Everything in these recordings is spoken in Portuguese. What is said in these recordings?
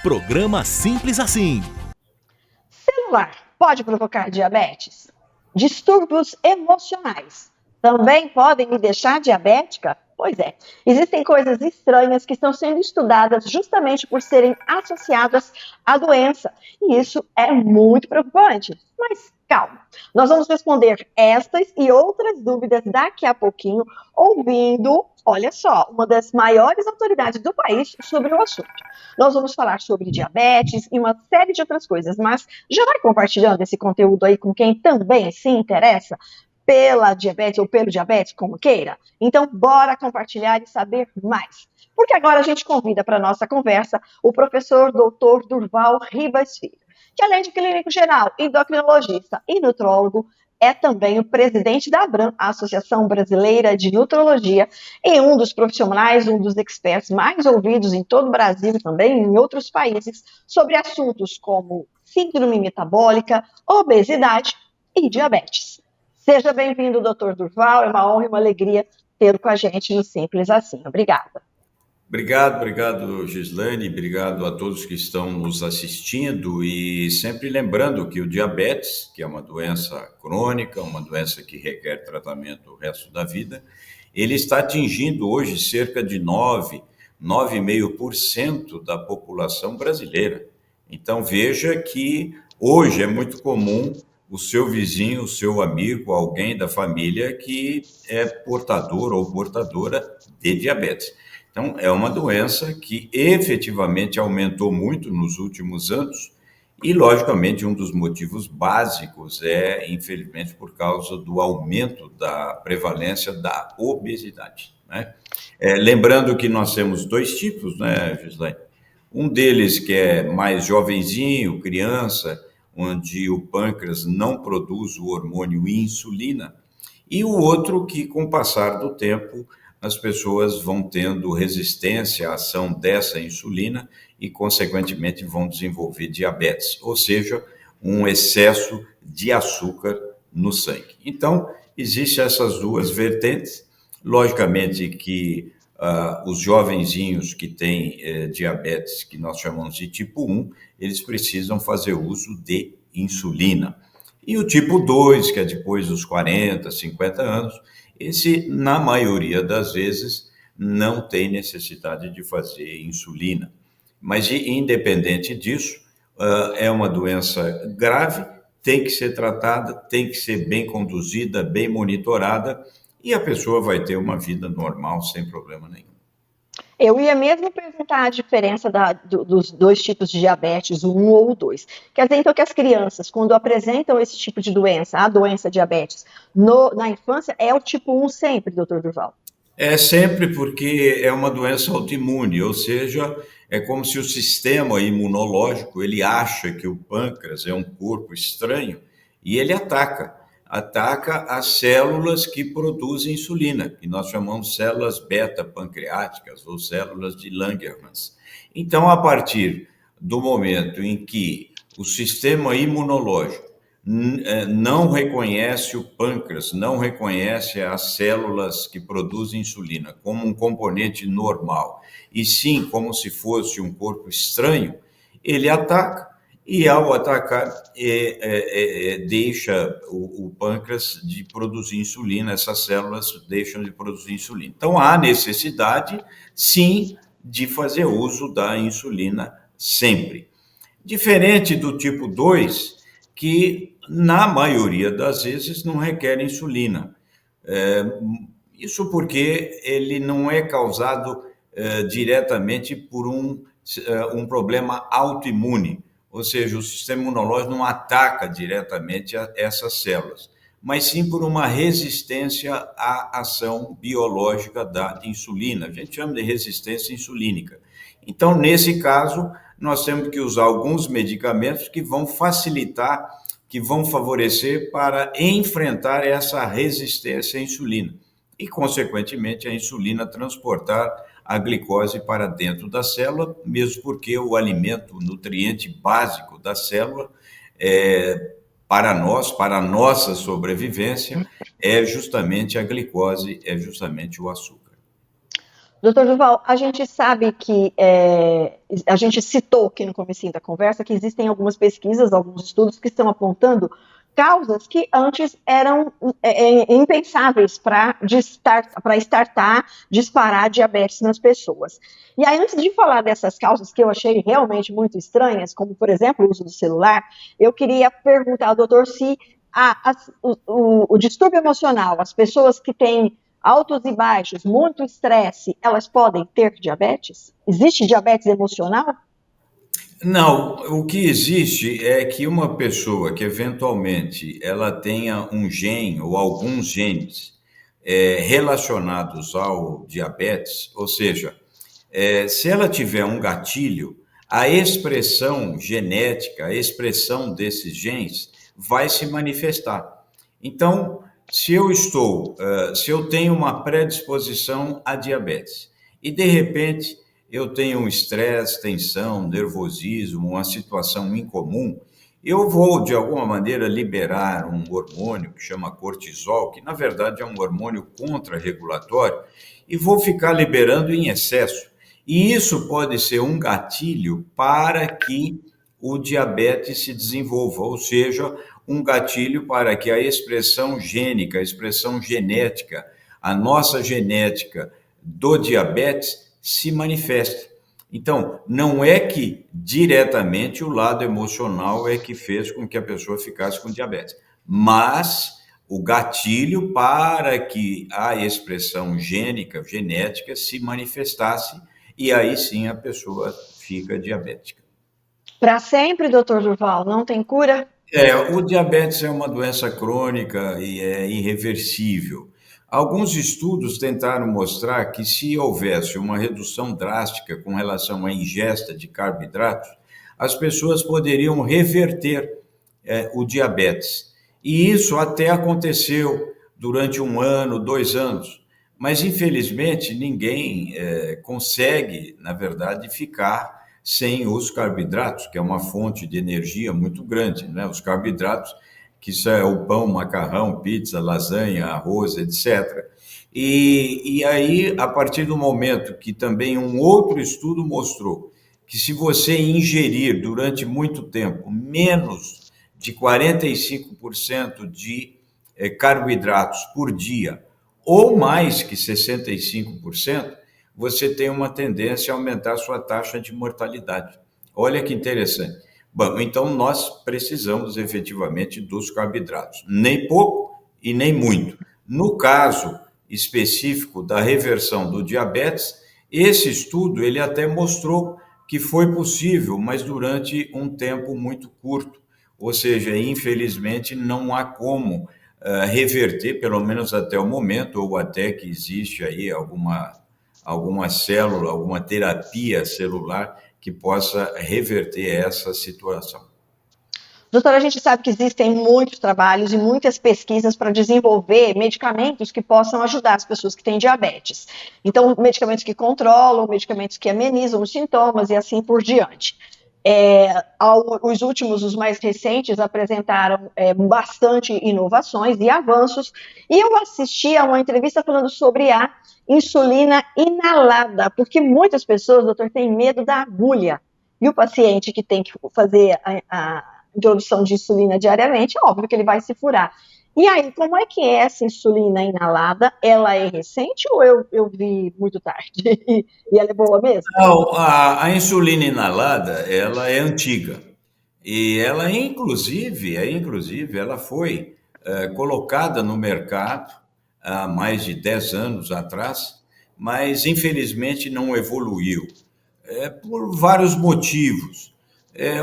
Programa Simples Assim. Celular pode provocar diabetes? Distúrbios emocionais também podem me deixar diabética? Pois é, existem coisas estranhas que estão sendo estudadas justamente por serem associadas à doença. E isso é muito preocupante. Mas calma, nós vamos responder estas e outras dúvidas daqui a pouquinho, ouvindo, olha só, uma das maiores autoridades do país sobre o assunto. Nós vamos falar sobre diabetes e uma série de outras coisas, mas já vai compartilhando esse conteúdo aí com quem também se interessa pela diabetes ou pelo diabetes, como queira? Então, bora compartilhar e saber mais. Porque agora a gente convida para a nossa conversa o professor Dr. Durval Ribas Filho, que além de clínico geral, endocrinologista e nutrólogo, é também o presidente da ABRAM, a Associação Brasileira de Nutrologia, e um dos profissionais, um dos experts mais ouvidos em todo o Brasil e também em outros países sobre assuntos como síndrome metabólica, obesidade e diabetes. Seja bem-vindo, doutor Durval. É uma honra e uma alegria tê-lo com a gente no Simples Assim. Obrigada. Obrigado, Gislane. Obrigado a todos que estão nos assistindo e sempre lembrando que o diabetes, que é uma doença crônica, uma doença que requer tratamento o resto da vida, ele está atingindo hoje cerca de 9,5% da população brasileira. Então veja que hoje é muito comum o seu vizinho, o seu amigo, alguém da família que é portador ou portadora de diabetes. Então, é uma doença que efetivamente aumentou muito nos últimos anos e, logicamente, um dos motivos básicos é, infelizmente, por causa do aumento da prevalência da obesidade, né? Lembrando que nós temos dois tipos, né, Gislaine? Um deles que é mais jovenzinho, criança, onde o pâncreas não produz o hormônio insulina, e o outro que, com o passar do tempo, as pessoas vão tendo resistência à ação dessa insulina e, consequentemente, vão desenvolver diabetes, ou seja, um excesso de açúcar no sangue. Então, existem essas duas vertentes. Logicamente que os jovenzinhos que têm diabetes, que nós chamamos de tipo 1, eles precisam fazer uso de insulina. E o tipo 2, que é depois dos 40, 50 anos, esse, na maioria das vezes, não tem necessidade de fazer insulina. Mas, independente disso, é uma doença grave, tem que ser tratada, tem que ser bem conduzida, bem monitorada, e a pessoa vai ter uma vida normal, sem problema nenhum. Eu ia mesmo perguntar a diferença dos dois tipos de diabetes, o 1 ou o 2. Quer dizer, então, que as crianças, quando apresentam esse tipo de doença, a doença diabetes, na infância, é o tipo 1 sempre, doutor Durval? É sempre porque é uma doença autoimune, ou seja, é como se o sistema imunológico, ele acha que o pâncreas é um corpo estranho e ele ataca as células que produzem insulina, que nós chamamos células beta-pancreáticas ou células de Langerhans. Então, a partir do momento em que o sistema imunológico não reconhece o pâncreas, não reconhece as células que produzem insulina como um componente normal, e sim como se fosse um corpo estranho, ele ataca, e ao atacar, deixa o pâncreas de produzir insulina, essas células deixam de produzir insulina. Então, há necessidade, sim, de fazer uso da insulina sempre. Diferente do tipo 2, que na maioria das vezes não requer insulina. Isso porque ele não é causado diretamente por um problema autoimune, ou seja, o sistema imunológico não ataca diretamente essas células, mas sim por uma resistência à ação biológica da insulina. A gente chama de resistência insulínica. Então, nesse caso, nós temos que usar alguns medicamentos que vão facilitar, que vão favorecer para enfrentar essa resistência à insulina e, consequentemente, a insulina transportar a glicose para dentro da célula, mesmo porque o alimento, o nutriente básico da célula, para nós, para a nossa sobrevivência, é justamente a glicose, é justamente o açúcar. Doutor Duval, a gente sabe que, a gente citou aqui no comecinho da conversa que existem algumas pesquisas, alguns estudos que estão apontando causas que antes eram impensáveis para startar, disparar diabetes nas pessoas. E aí, antes de falar dessas causas que eu achei realmente muito estranhas, como, por exemplo, o uso do celular, eu queria perguntar ao doutor se o distúrbio emocional, as pessoas que têm altos e baixos, muito estresse, elas podem ter diabetes? Existe diabetes emocional? Não, o que existe é que uma pessoa que eventualmente ela tenha um gene ou alguns genes relacionados ao diabetes, ou seja, se ela tiver um gatilho, a expressão genética, a expressão desses genes vai se manifestar. Então, se eu tenho uma predisposição a diabetes e de repente eu tenho um estresse, tensão, nervosismo, uma situação incomum, eu vou de alguma maneira liberar um hormônio que chama cortisol, que na verdade é um hormônio contrarregulatório, e vou ficar liberando em excesso. E isso pode ser um gatilho para que o diabetes se desenvolva, ou seja, um gatilho para que a expressão gênica, a expressão genética, a nossa genética do diabetes se manifeste. Então, não é que diretamente o lado emocional é que fez com que a pessoa ficasse com diabetes, mas o gatilho para que a expressão gênica, genética, se manifestasse e aí sim a pessoa fica diabética. Para sempre, doutor Durval, não tem cura? O diabetes é uma doença crônica e é irreversível. Alguns estudos tentaram mostrar que se houvesse uma redução drástica com relação à ingesta de carboidratos, as pessoas poderiam reverter o diabetes. E isso até aconteceu durante 1 ano, 2 anos. Mas, infelizmente, ninguém consegue, na verdade, ficar sem os carboidratos, que é uma fonte de energia muito grande, né? Os carboidratos, que isso é o pão, macarrão, pizza, lasanha, arroz, etc. E aí, a partir do momento que também um outro estudo mostrou que se você ingerir durante muito tempo menos de 45% de carboidratos por dia, ou mais que 65%, você tem uma tendência a aumentar a sua taxa de mortalidade. Olha que interessante. Bom, então nós precisamos efetivamente dos carboidratos, nem pouco e nem muito. No caso específico da reversão do diabetes, esse estudo ele até mostrou que foi possível, mas durante um tempo muito curto. Ou seja, infelizmente não há como reverter, pelo menos até o momento, ou até que existe aí alguma célula, alguma terapia celular que possa reverter essa situação. Doutora, a gente sabe que existem muitos trabalhos e muitas pesquisas para desenvolver medicamentos que possam ajudar as pessoas que têm diabetes. Então, medicamentos que controlam, medicamentos que amenizam os sintomas e assim por diante. Os últimos, os mais recentes, apresentaram bastante inovações e avanços. E eu assisti a uma entrevista falando sobre a insulina inalada, porque muitas pessoas, doutor, têm medo da agulha. E o paciente que tem que fazer a introdução de insulina diariamente, é óbvio que ele vai se furar. E aí, como é que é essa insulina inalada? Ela é recente ou eu vi muito tarde? E ela é boa mesmo? Não, a insulina inalada, ela é antiga. E ela, inclusive, ela foi colocada no mercado há mais de 10 anos atrás, mas infelizmente não evoluiu. Por vários motivos.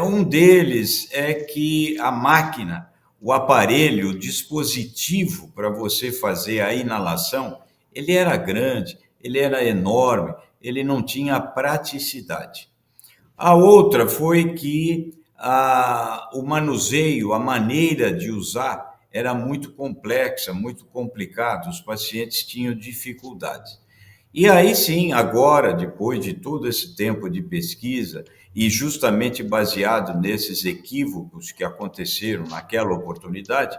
Um deles é que a máquina, o aparelho, o dispositivo para você fazer a inalação, ele era grande, ele era enorme, ele não tinha praticidade. A outra foi que o manuseio, a maneira de usar era muito complexa, muito complicada, os pacientes tinham dificuldades. E aí sim, agora, depois de todo esse tempo de pesquisa, e justamente baseado nesses equívocos que aconteceram naquela oportunidade,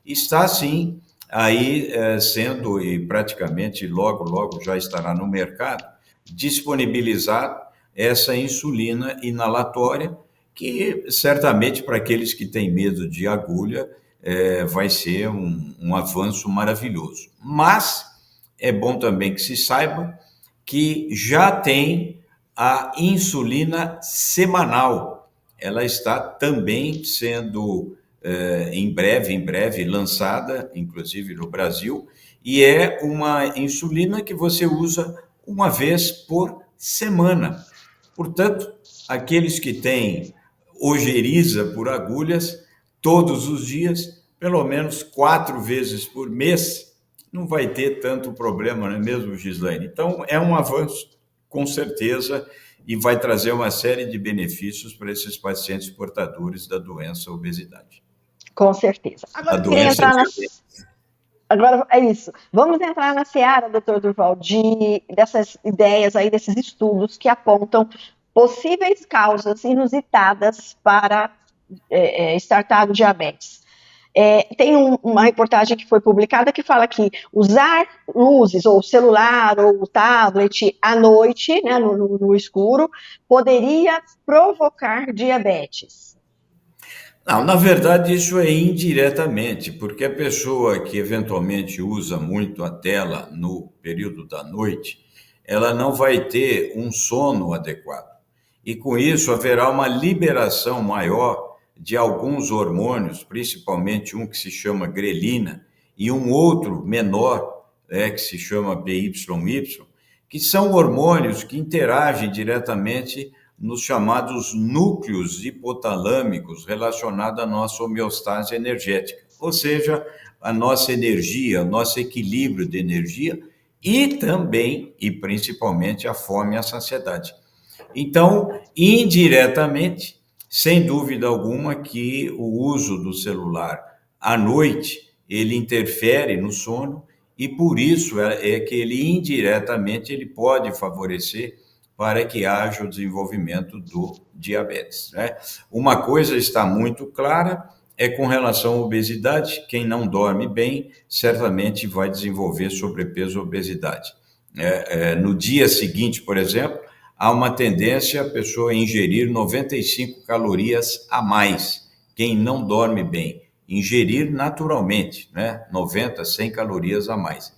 está sim aí sendo, e praticamente logo, logo já estará no mercado, disponibilizar essa insulina inalatória, que certamente para aqueles que têm medo de agulha vai ser um avanço maravilhoso. Mas é bom também que se saiba que já tem a insulina semanal. Ela está também sendo em breve lançada, inclusive no Brasil, e é uma insulina que você usa uma vez por semana. Portanto, aqueles que têm ojeriza por agulhas, todos os dias, pelo menos 4 vezes por mês, não vai ter tanto problema, não é mesmo, Gislaine? Então, é um avanço, com certeza, e vai trazer uma série de benefícios para esses pacientes portadores da doença obesidade. Com certeza. A Agora eu queria doença entrar na... diabetes. Agora é isso. Vamos entrar na seara, doutor Durval, dessas ideias aí, desses estudos que apontam possíveis causas inusitadas para startar o diabetes. Tem uma reportagem que foi publicada que fala que usar luzes, ou celular, ou tablet, à noite, né, no escuro, poderia provocar diabetes. Não, na verdade, isso é indiretamente, porque a pessoa que eventualmente usa muito a tela no período da noite, ela não vai ter um sono adequado. E com isso haverá uma liberação maior de alguns hormônios, principalmente um que se chama grelina e um outro menor, que se chama PYY, que são hormônios que interagem diretamente nos chamados núcleos hipotalâmicos relacionados à nossa homeostase energética, ou seja, a nossa energia, o nosso equilíbrio de energia e também, e principalmente, a fome e a saciedade. Então, indiretamente, sem dúvida alguma que o uso do celular à noite, ele interfere no sono e por isso é que ele indiretamente ele pode favorecer para que haja o desenvolvimento do diabetes, né? Uma coisa está muito clara, é com relação à obesidade, quem não dorme bem certamente vai desenvolver sobrepeso e obesidade. No dia seguinte, por exemplo, há uma tendência a pessoa ingerir 95 calorias a mais, quem não dorme bem, ingerir naturalmente, né? 90, 100 calorias a mais.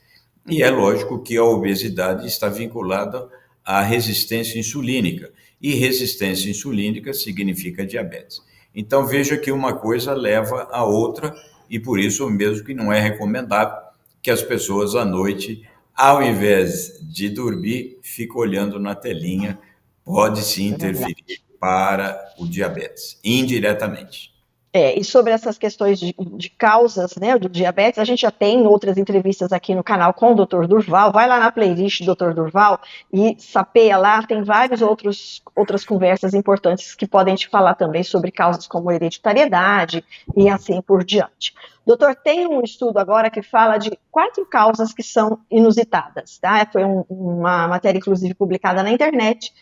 E é lógico que a obesidade está vinculada à resistência insulínica, e resistência insulínica significa diabetes. Então veja que uma coisa leva a outra, e por isso mesmo que não é recomendável que as pessoas à noite, ao invés de dormir, fiquem olhando na telinha, pode sim interferir para o diabetes, indiretamente. E sobre essas questões de causas, né, do diabetes, a gente já tem outras entrevistas aqui no canal com o Dr. Durval. Vai lá na playlist do Dr. Durval e sapeia lá, tem várias outras conversas importantes que podem te falar também sobre causas como hereditariedade e assim por diante. Doutor, tem um estudo agora que fala de 4 causas que são inusitadas, tá? Foi uma matéria, inclusive, publicada na internet.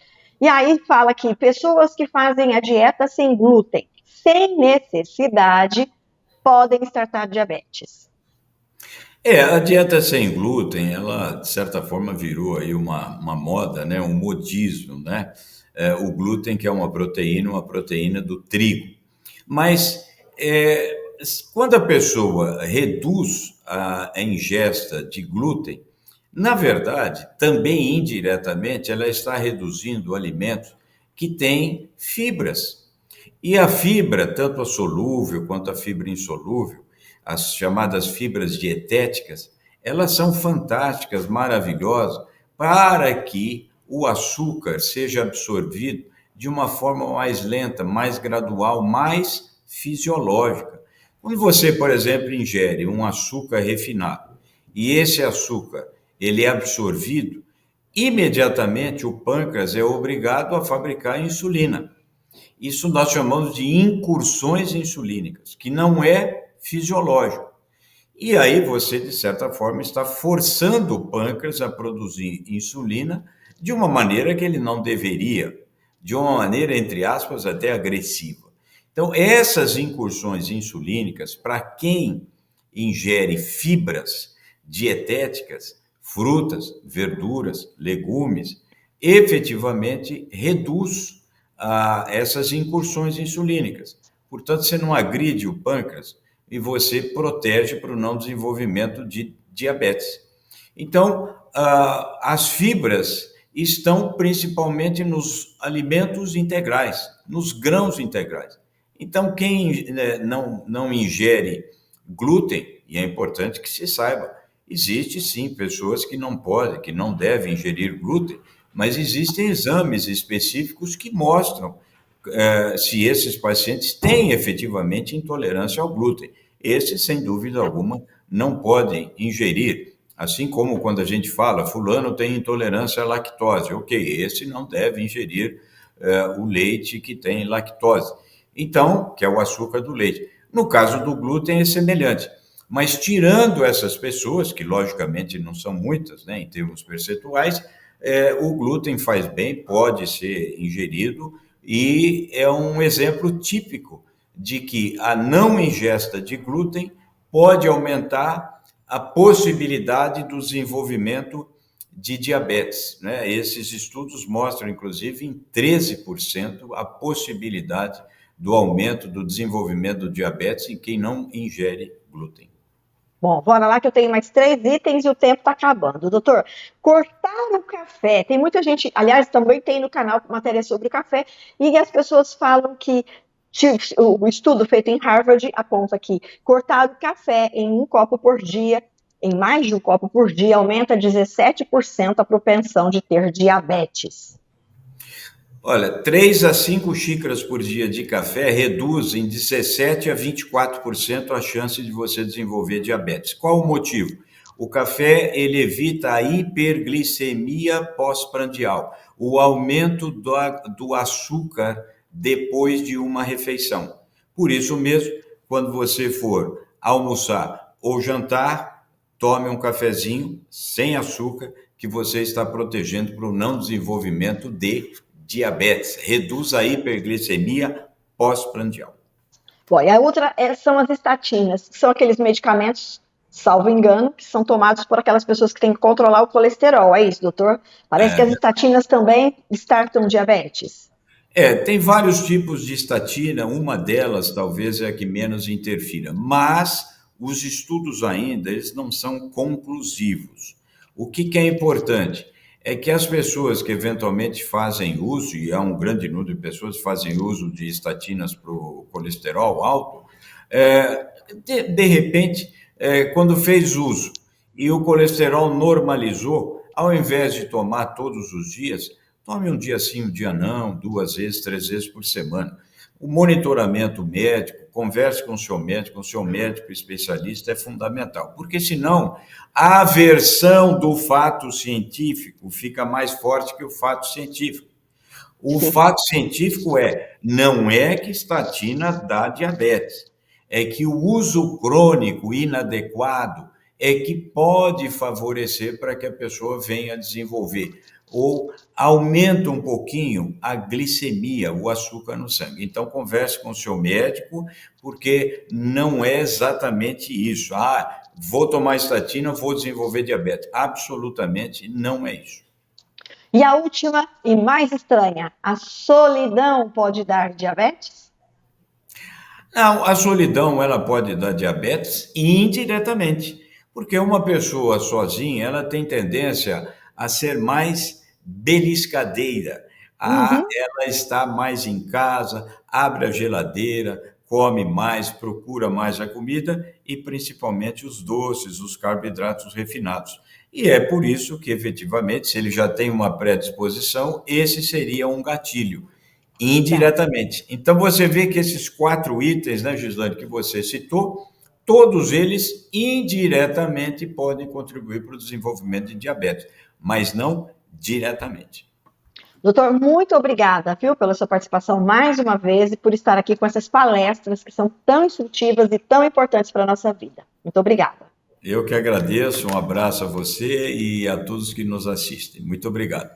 E aí fala que pessoas que fazem a dieta sem glúten, sem necessidade, podem startar diabetes. A dieta sem glúten, ela, de certa forma, virou aí uma moda, né? Um modismo, né? O glúten, que é uma proteína do trigo. Mas, quando a pessoa reduz a ingesta de glúten, na verdade, também indiretamente, ela está reduzindo alimentos que têm fibras. E a fibra, tanto a solúvel quanto a fibra insolúvel, as chamadas fibras dietéticas, elas são fantásticas, maravilhosas, para que o açúcar seja absorvido de uma forma mais lenta, mais gradual, mais fisiológica. Quando você, por exemplo, ingere um açúcar refinado e esse açúcar ele é absorvido, imediatamente o pâncreas é obrigado a fabricar insulina. Isso nós chamamos de incursões insulínicas, que não é fisiológico. E aí você, de certa forma, está forçando o pâncreas a produzir insulina de uma maneira que ele não deveria, de uma maneira, entre aspas, até agressiva. Então, essas incursões insulínicas, para quem ingere fibras dietéticas, frutas, verduras, legumes, efetivamente reduz essas incursões insulínicas. Portanto, você não agride o pâncreas e você protege para o não desenvolvimento de diabetes. Então, as fibras estão principalmente nos alimentos integrais, nos grãos integrais. Então, quem não ingere glúten, e é importante que se saiba, existe sim pessoas que não podem, que não devem ingerir glúten, mas existem exames específicos que mostram se esses pacientes têm efetivamente intolerância ao glúten. Esses, sem dúvida alguma, não podem ingerir. Assim como quando a gente fala, fulano tem intolerância à lactose. Ok, esse não deve ingerir o leite que tem lactose. Então, que é o açúcar do leite. No caso do glúten é semelhante. Mas tirando essas pessoas, que logicamente não são muitas, né, em termos percentuais, o glúten faz bem, pode ser ingerido e é um exemplo típico de que a não ingesta de glúten pode aumentar a possibilidade do desenvolvimento de diabetes, né? Esses estudos mostram, inclusive, em 13% a possibilidade do aumento do desenvolvimento do diabetes em quem não ingere glúten. Bom, bora lá que eu tenho mais 3 itens e o tempo está acabando. Doutor, cortar o café. Tem muita gente, aliás, também tem no canal matéria sobre o café, e as pessoas falam que o estudo feito em Harvard aponta que cortar o café em 1 copo por dia, em mais de 1 copo por dia, aumenta 17% a propensão de ter diabetes. Olha, 3 a 5 xícaras por dia de café reduzem de 17% a 24% a chance de você desenvolver diabetes. Qual o motivo? O café ele evita a hiperglicemia pós-prandial, o aumento do açúcar depois de uma refeição. Por isso mesmo, quando você for almoçar ou jantar, tome um cafezinho sem açúcar, que você está protegendo para o não desenvolvimento de diabetes, reduz a hiperglicemia pós-prandial. Bom, e a outra são as estatinas, que são aqueles medicamentos, salvo engano, que são tomados por aquelas pessoas que têm que controlar o colesterol. É isso, doutor? Parece que as estatinas também startam diabetes. Tem vários tipos de estatina, uma delas talvez é a que menos interfira, mas os estudos ainda eles não são conclusivos. O que é importante? É que as pessoas que eventualmente fazem uso, e há um grande número de pessoas que fazem uso de estatinas para o colesterol alto, de repente, quando fez uso e o colesterol normalizou, ao invés de tomar todos os dias, tome um dia sim, um dia não, 2 vezes, 3 vezes por semana. O monitoramento médico, converse com o seu médico especialista é fundamental, porque senão a aversão do fato científico fica mais forte que o fato científico. O fato científico não é que estatina dá diabetes, é que o uso crônico inadequado é que pode favorecer para que a pessoa venha a desenvolver ou aumenta um pouquinho a glicemia, o açúcar no sangue. Então, converse com o seu médico, porque não é exatamente isso. Vou tomar estatina, vou desenvolver diabetes. Absolutamente não é isso. E a última e mais estranha, a solidão pode dar diabetes? Não, a solidão ela pode dar diabetes indiretamente, porque uma pessoa sozinha ela tem tendência a ser mais beliscadeira. Ela está mais em casa, abre a geladeira, come mais, procura mais a comida e principalmente os doces, os carboidratos refinados. E é por isso que, efetivamente, se ele já tem uma predisposição, esse seria um gatilho, indiretamente. Então, você vê que esses 4 itens, né, Gislane, que você citou, todos eles indiretamente podem contribuir para o desenvolvimento de diabetes, mas não diretamente. Doutor, muito obrigada, viu, pela sua participação mais uma vez e por estar aqui com essas palestras que são tão instrutivas e tão importantes para a nossa vida. Muito obrigada. Eu que agradeço, um abraço a você e a todos que nos assistem. Muito obrigado.